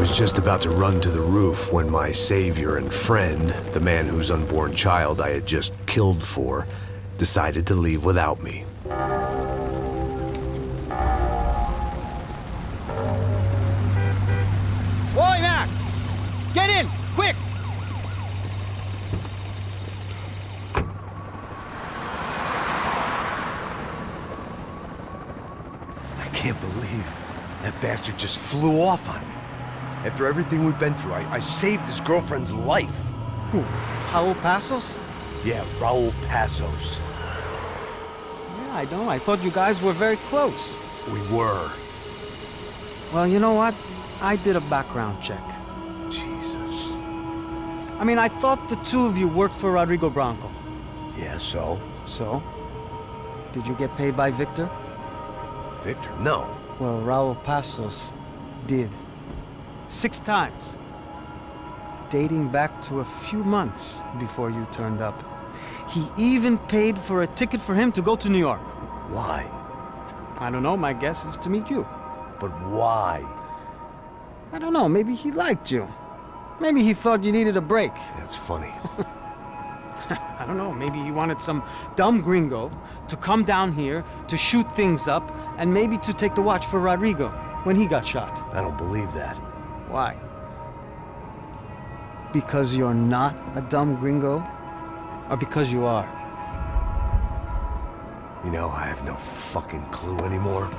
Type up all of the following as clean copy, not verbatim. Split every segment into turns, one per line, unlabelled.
was just about to run to the roof when my savior and friend, the man whose unborn child I had just killed for, decided to leave without me.
Boy, Max! Get in! Quick!
I can't believe that bastard just flew off on me. After everything we've been through, I saved his girlfriend's life.
Who? Raul Passos?
Yeah, Raul Passos.
Yeah, I know. I thought you guys were very close.
We were.
Well, you know what? I did a background check.
Jesus.
I mean, I thought the two of you worked for Rodrigo Branco.
Yeah, so?
So? Did you get paid by Victor?
Victor? No.
Well, Raul Passos did. 6 times. Dating back to a few months before you turned up. He even paid for a ticket for him to go to New York.
Why?
I don't know, my guess is to meet you.
But why?
I don't know, maybe he liked you. Maybe he thought you needed a break.
That's funny.
I don't know, maybe he wanted some dumb gringo to come down here to shoot things up and maybe to take the watch for Rodrigo when he got shot.
I don't believe that.
Why? Because you're not a dumb gringo? Or because you are?
You know, I have no fucking clue anymore.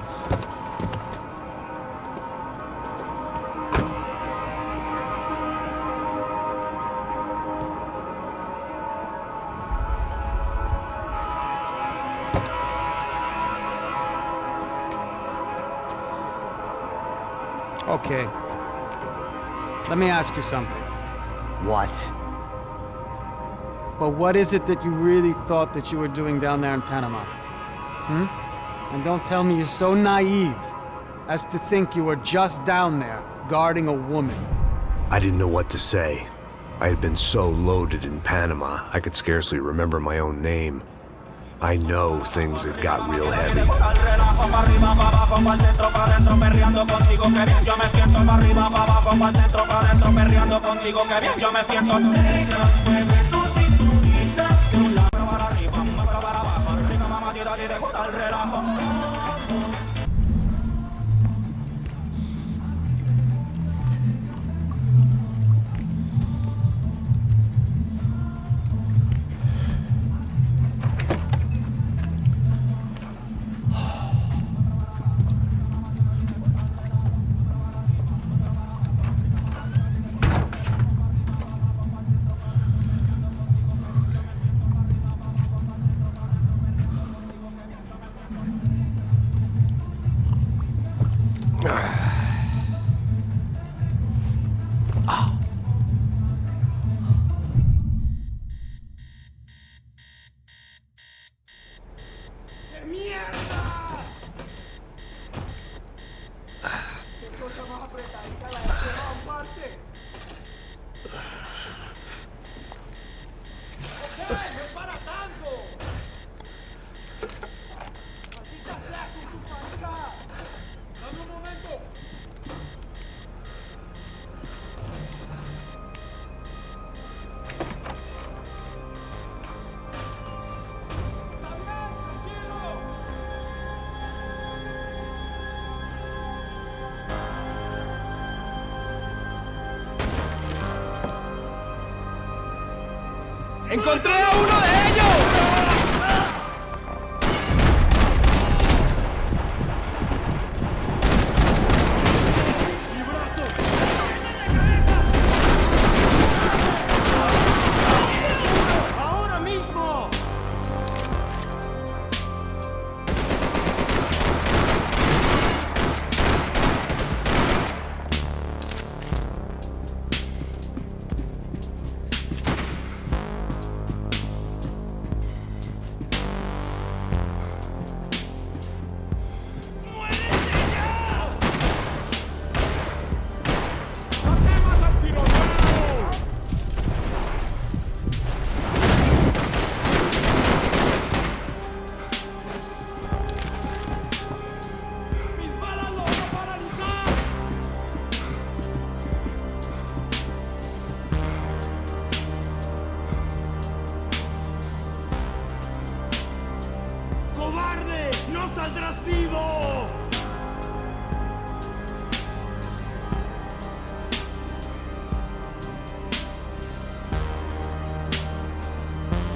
Okay. Let me ask you something.
What?
Well, what is it that you really thought that you were doing down there in Panama? And don't tell me you're so naive as to think you were just down there guarding a woman.
I didn't know what to say. I had been so loaded in Panama, I could scarcely remember my own name. I know things had got real heavy.
¡Encontré a uno de ellos! ¡Ahora mismo! ¡Sido!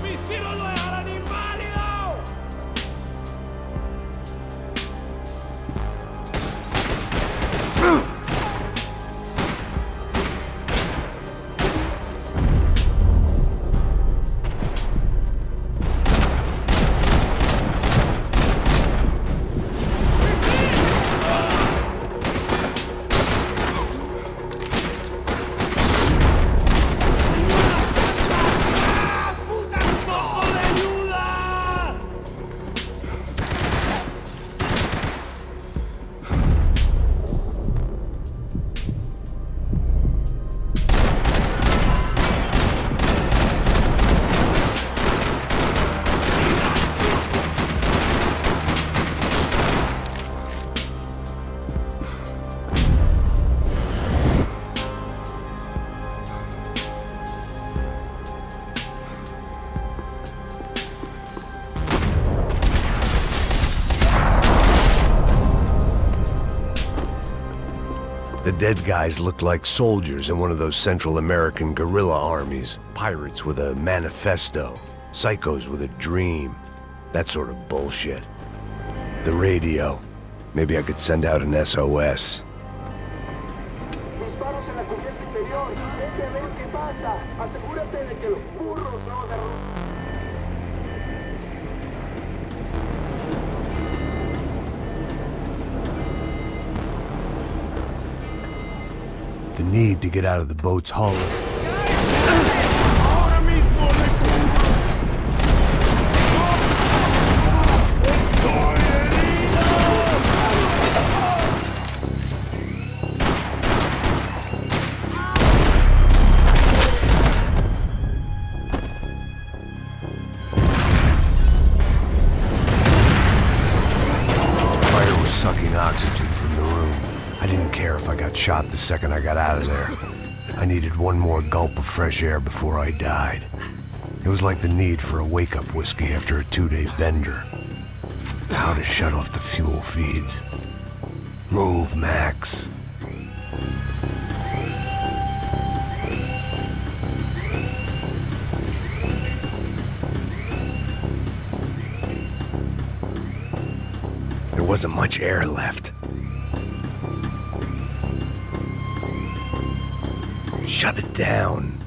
¡Mis tiros lo dejarán inválido!
The dead guys looked like soldiers in one of those Central American guerrilla armies. Pirates with a manifesto. Psychos with a dream. That sort of bullshit. The radio. Maybe I could send out an SOS.
Disparos en la cubierta inferior. Vete a ver qué pasa. Asegúrate de que los burros no derrumben.
The need to get out of the boat's hull.
¡Ahora mismo le cubro! ¡Estoy herido!
Fire was sucking oxygen from the room. I didn't care if I got shot the second I got out of there. I needed one more gulp of fresh air before I died. It was like the need for a wake-up whiskey after a 2-day bender. How to shut off the fuel feeds. Move, Max. There wasn't much air left. Shut it down.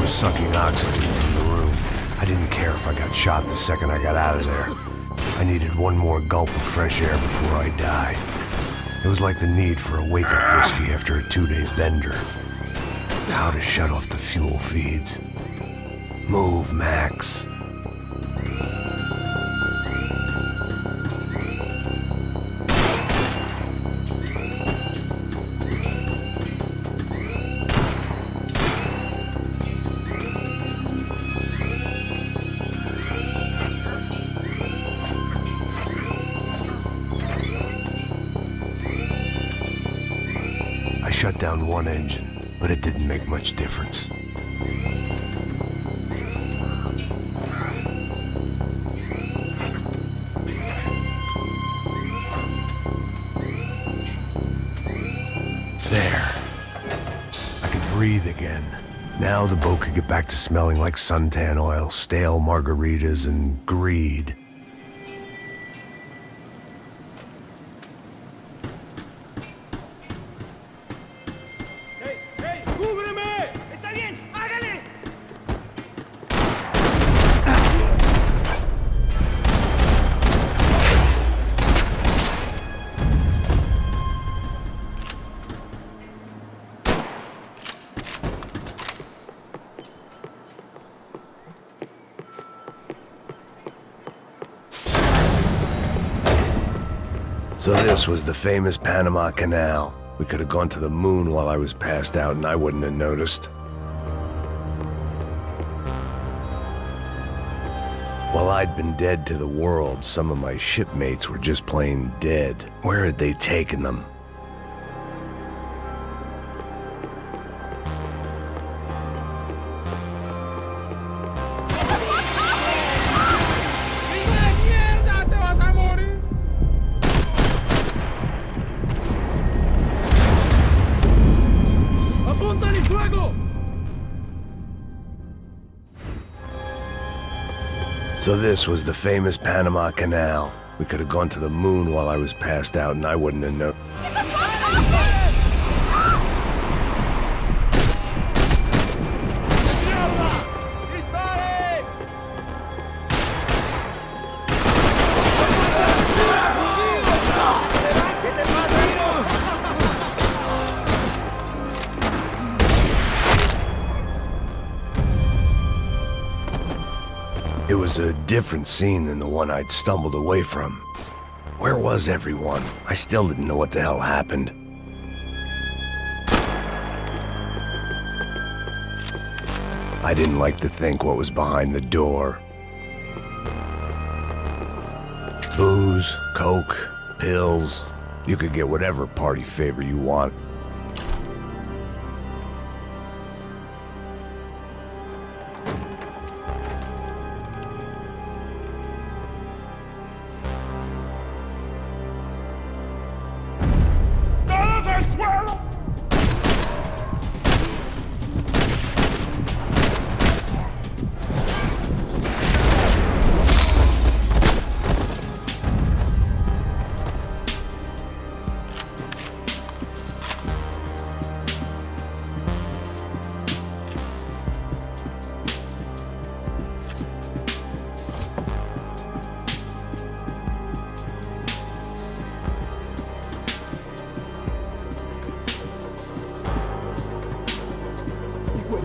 Sucking oxygen from the room. I didn't care if I got shot the second I got out of there. I needed one more gulp of fresh air before I died. It was like the need for a wake-up whiskey after a 2-day bender. How to shut off the fuel feeds. Move, Max. I shut down one engine, but it didn't make much difference. There. I could breathe again. Now the boat could get back to smelling like suntan oil, stale margaritas, and greed. So this was the famous Panama Canal. We could have gone to the moon while I was passed out and I wouldn't have noticed. While I'd been dead to the world, some of my shipmates were just plain dead. Where had they taken them? So this was the famous Panama Canal. We could have gone to the moon while I was passed out and I wouldn't have known. It was a different scene than the one I'd stumbled away from. Where was everyone? I still didn't know what the hell happened. I didn't like to think what was behind the door. Booze, coke, pills. You could get whatever party favor you want.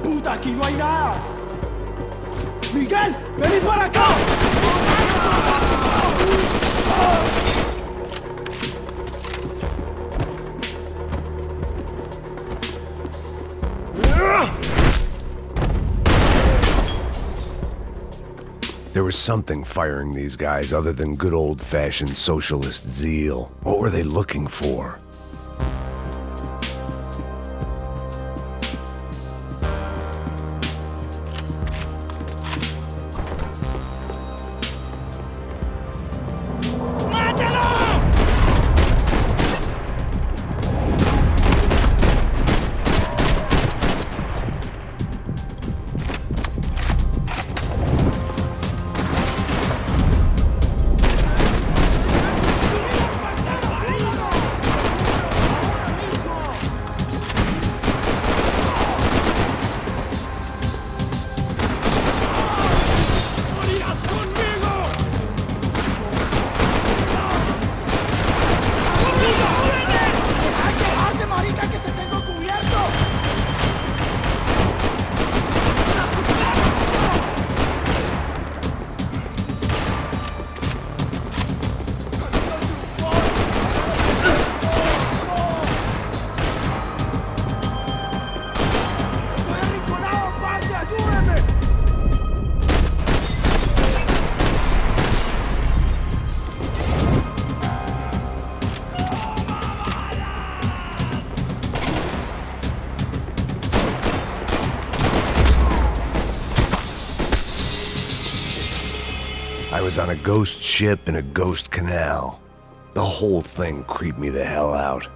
¡Puta, aquí no hay nada! ¡Miguel, vení para acá!
There was something firing these guys other than good old-fashioned socialist zeal. What were they looking for? I was on a ghost ship in a ghost canal. The whole thing creeped me the hell out.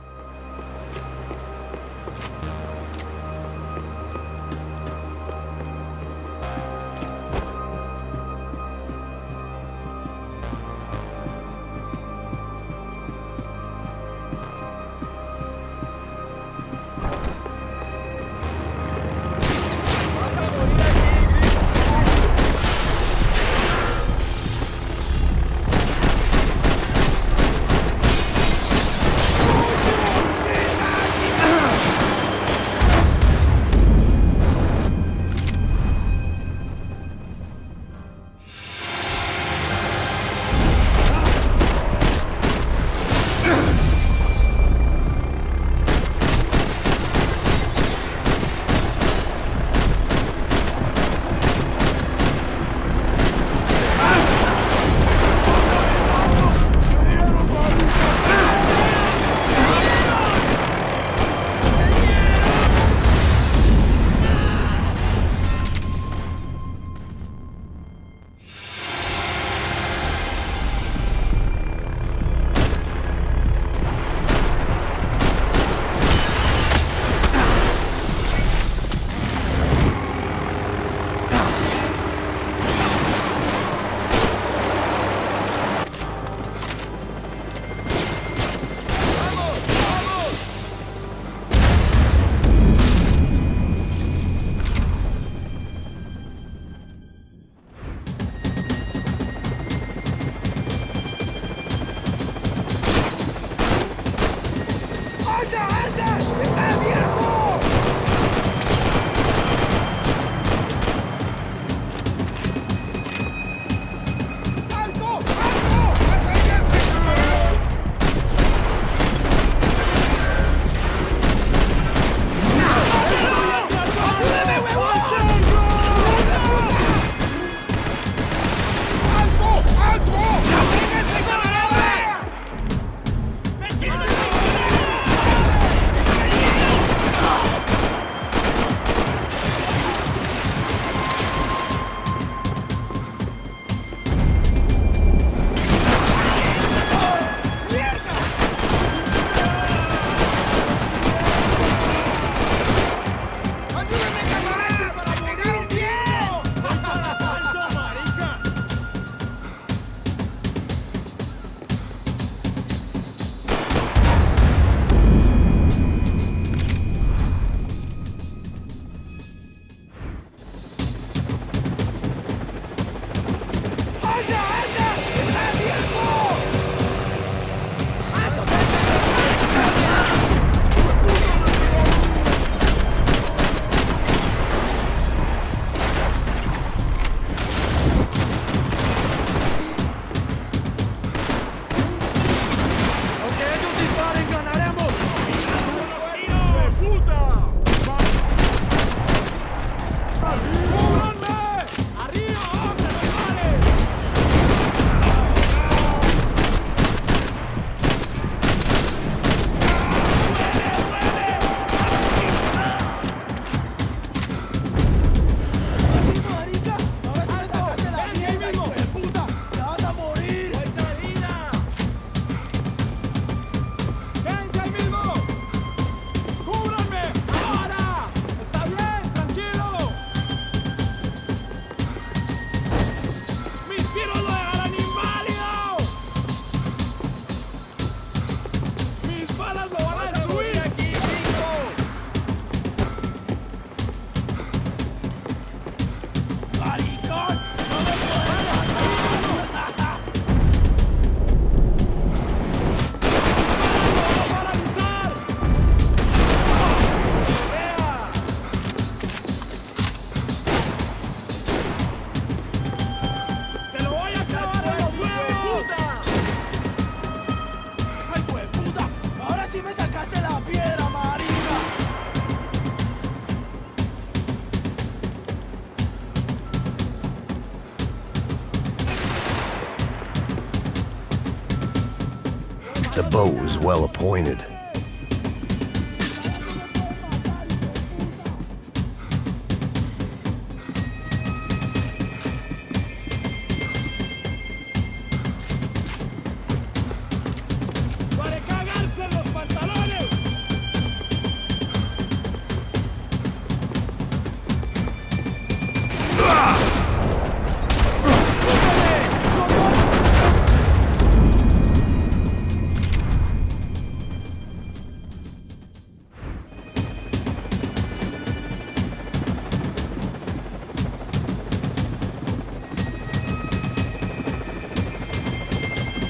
The boat was well appointed.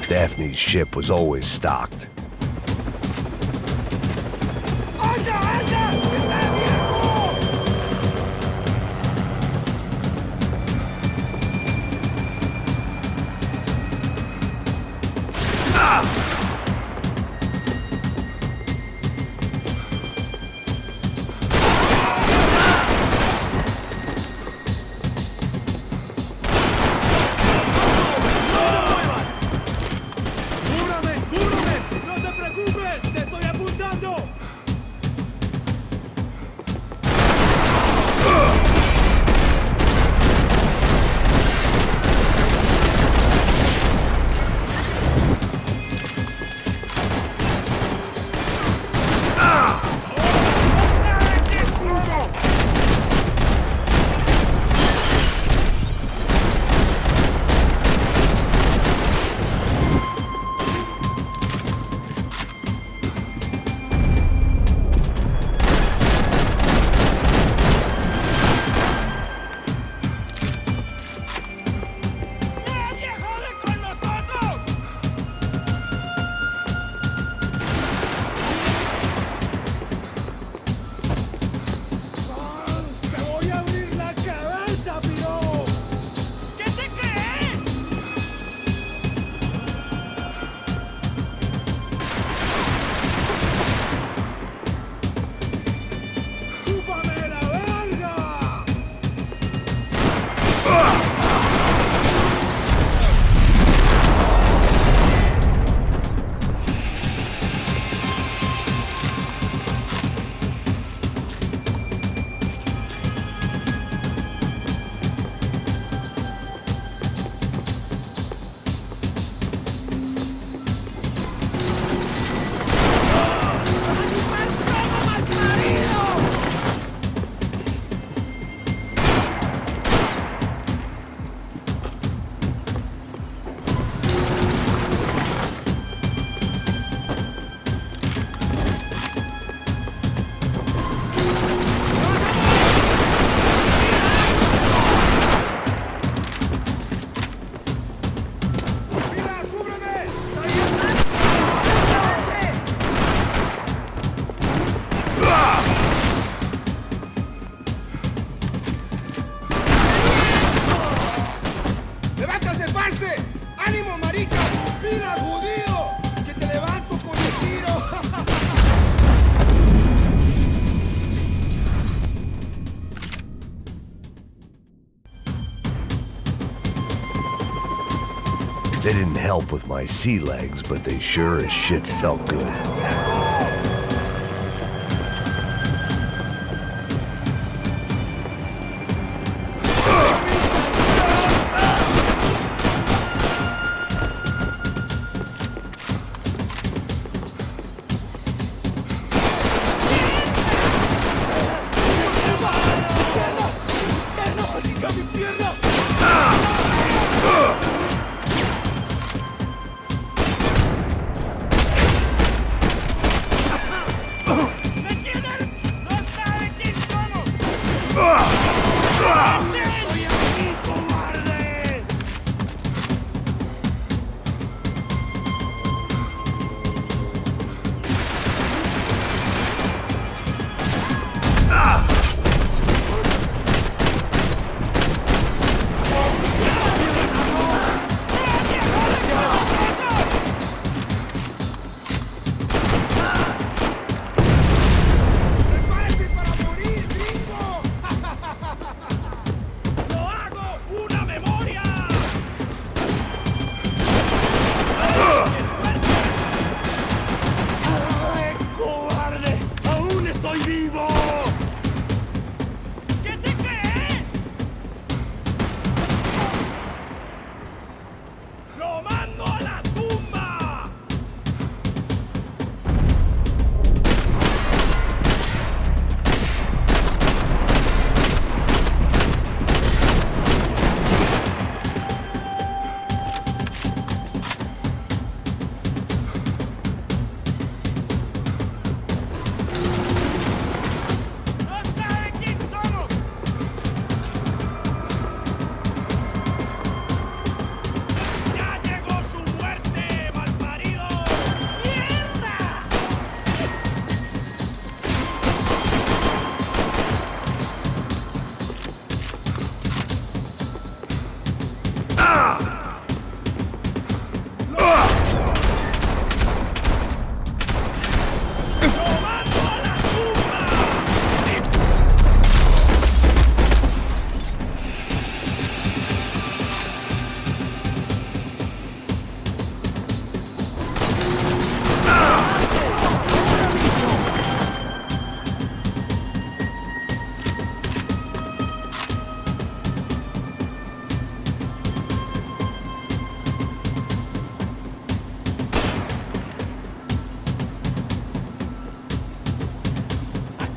Daphne's ship was always stocked. They didn't help with my sea legs, but they sure as shit felt good.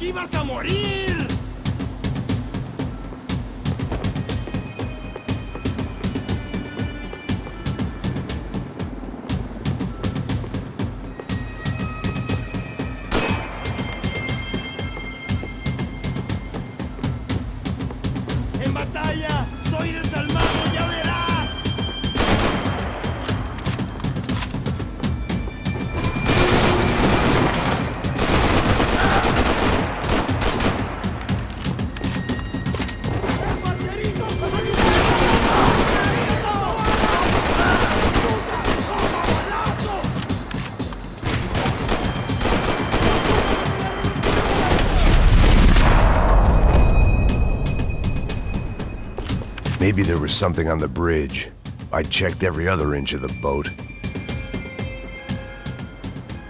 ¡Aquí vas a morir! ¡En batalla! ¡Soy desalmado, ya verás!
Maybe there was something on the bridge. I checked every other inch of the boat.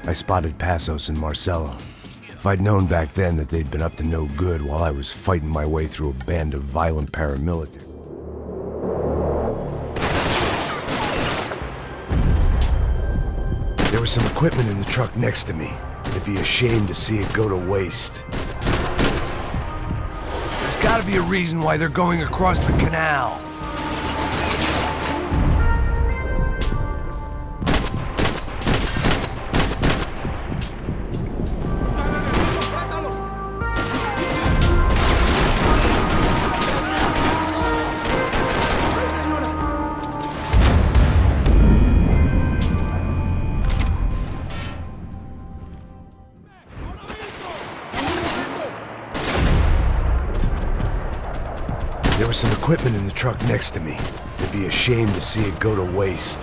I spotted Passos and Marcelo. If I'd known back then that they'd been up to no good while I was fighting my way through a band of violent paramilitaries. There was some equipment in the truck next to me. It'd be a shame to see it go to waste. There's gotta be a reason why they're going across the canal. There was some equipment in the truck next to me. It'd be a shame to see it go to waste.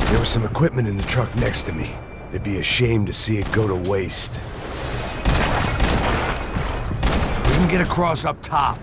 There was some equipment in the truck next to me. It'd be a shame to see it go to waste. We can get across up top.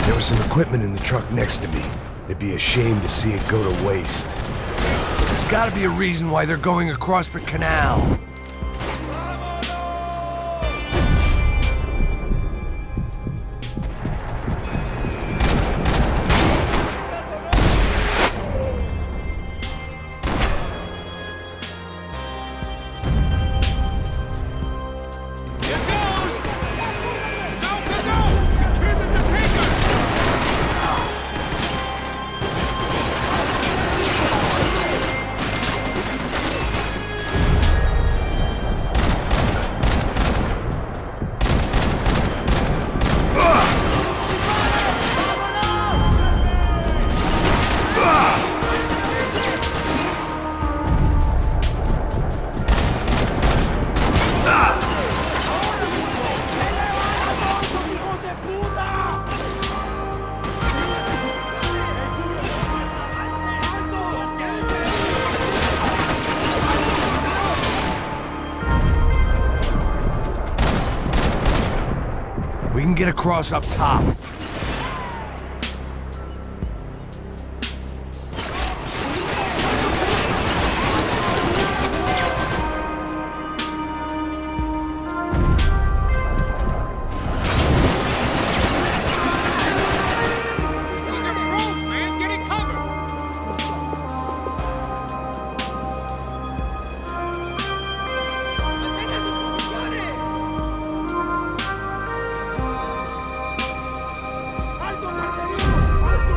There was some equipment in the truck next to me. It'd be a shame to see it go to waste. There's gotta be a reason why they're going across the canal. can get across up top.
¡Alto, parceritos! ¡Alto!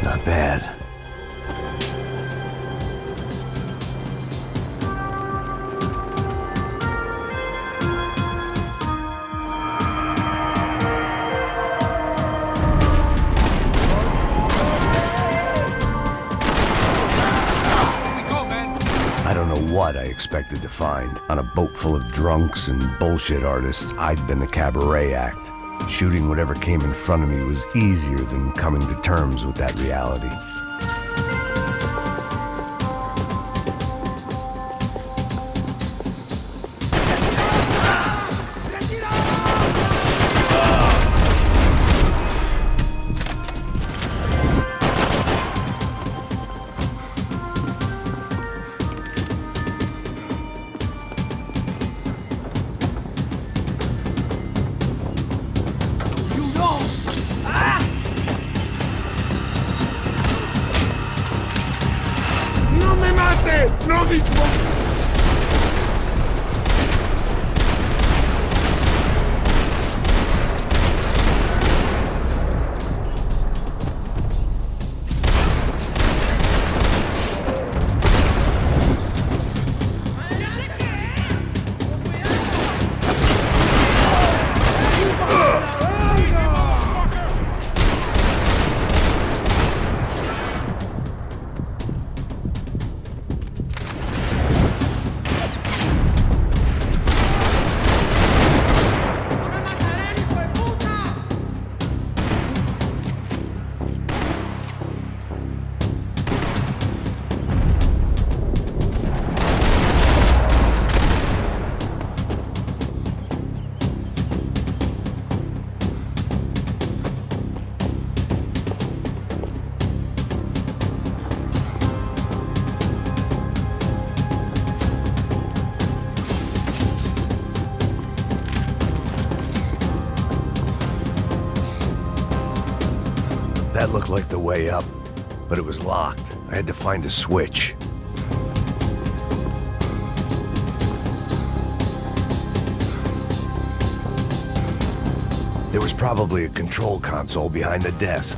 Not bad. I don't know what I expected to find. On a boat full of drunks and bullshit artists, I'd been the cabaret act. Shooting whatever came in front of me was easier than coming to terms with that reality.
¡No me mate! ¡No dispare!
That looked like the way up, but it was locked. I had to find a switch. There was probably a control console behind the desk.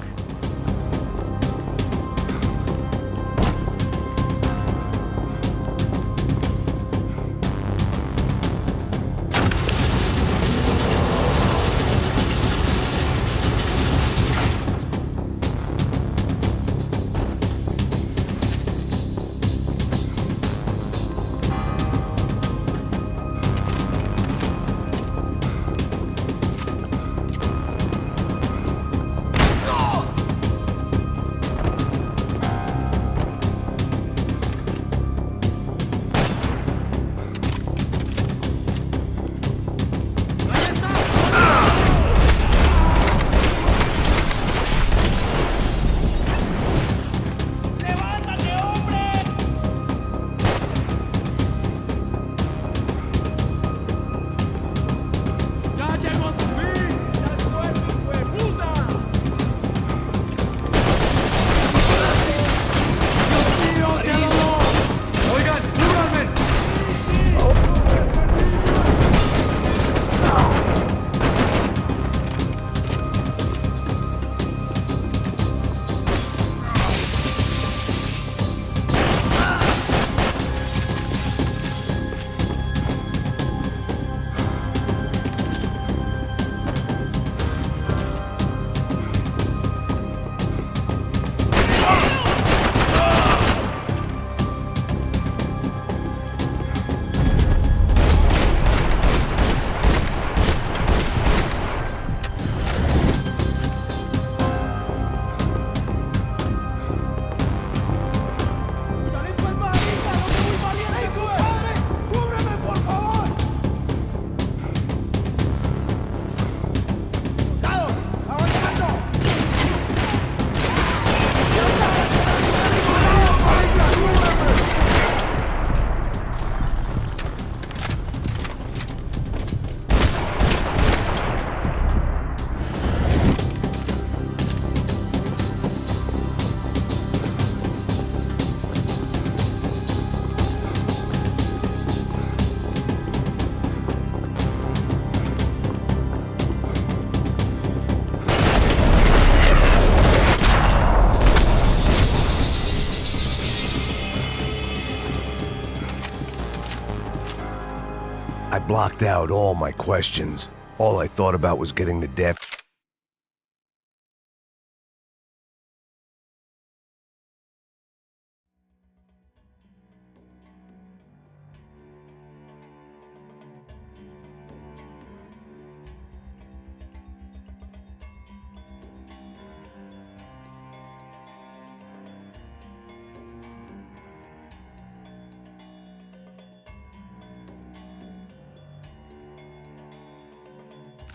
I blocked out all my questions. All I thought about was getting the death.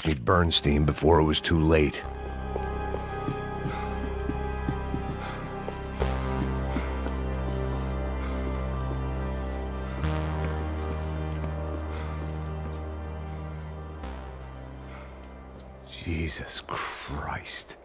Meet Bernstein before it was too late. Jesus Christ.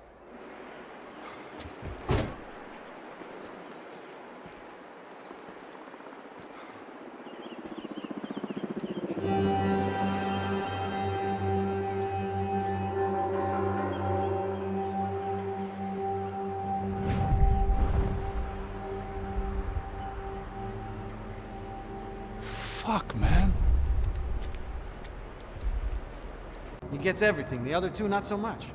Fuck, man.
He gets everything, the other two not so much.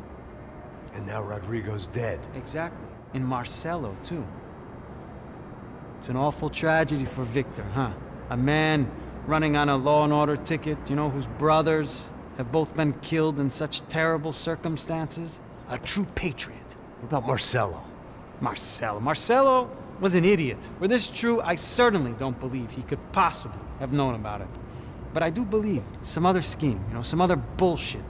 And now Rodrigo's dead.
Exactly. And Marcelo, too. It's an awful tragedy for Victor, huh? A man running on a law and order ticket, you know, whose brothers have both been killed in such terrible circumstances. A true patriot.
What about Marcelo?
Marcelo was an idiot. Were this true, I certainly don't believe he could possibly have known about it. But I do believe some other scheme, you know, some other bullshit.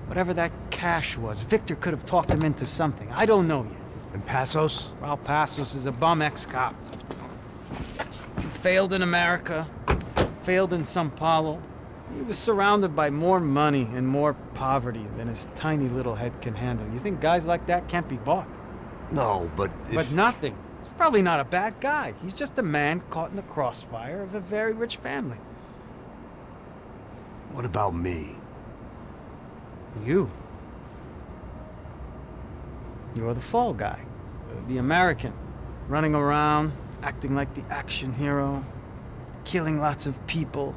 Whatever that cash was, Victor could have talked him into something. I don't know yet.
And Passos?
Raul Passos is a bum ex-cop. He failed in America, failed in Sao Paulo. He was surrounded by more money and more poverty than his tiny little head can handle. You think guys like that can't be bought?
No, but
But nothing. He's probably not a bad guy. He's just a man caught in the crossfire of a very rich family.
What about me?
You. You're the fall guy. The American. Running around, acting like the action hero. Killing lots of people.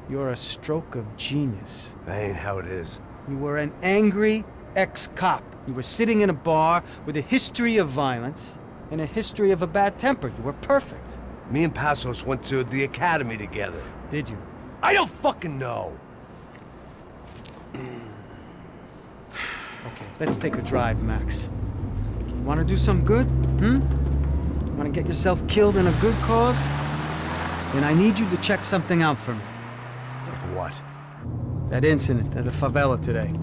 You're a stroke of genius.
That ain't how it is.
You were an angry ex-cop. You were sitting in a bar with a history of violence and a history of a bad temper. You were perfect.
Me and Passos went to the academy together.
Did you?
I don't fucking know.
Okay, let's take a drive, Max. You want to do some good? Want to get yourself killed in a good cause? Then I need you to check something out for me.
Like what?
That incident at the favela today.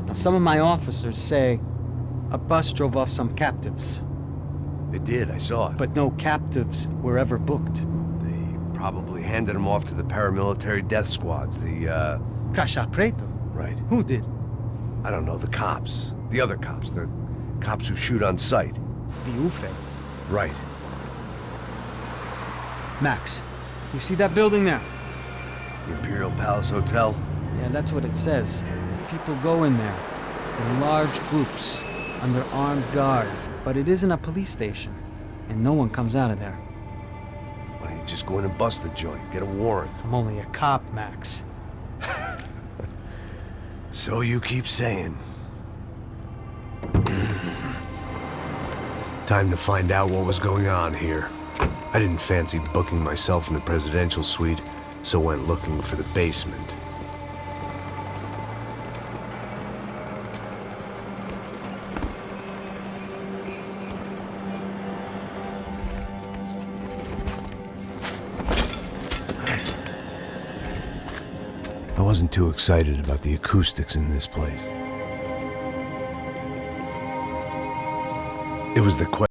Now, some of my officers say a bus drove off some captives,
They did, I saw it.
but no captives were ever booked.
They probably handed them off to the paramilitary death squads, the,
Caixa Preto?
Right.
Who did?
I don't know, the cops. The other cops, the cops who shoot on sight.
The UFE.
Right.
Max, you see that building there?
The Imperial Palace Hotel?
Yeah, that's what it says. People go in there in large groups under armed guard, but it isn't a police station, and no one comes out of there.
Why don't you just go in and bust the joint, get a warrant?
I'm only a cop, Max.
So you keep saying. Time to find out what was going on here. I didn't fancy booking myself in the presidential suite, so went looking for the basement. I wasn't too excited about the acoustics in this place. It was the question.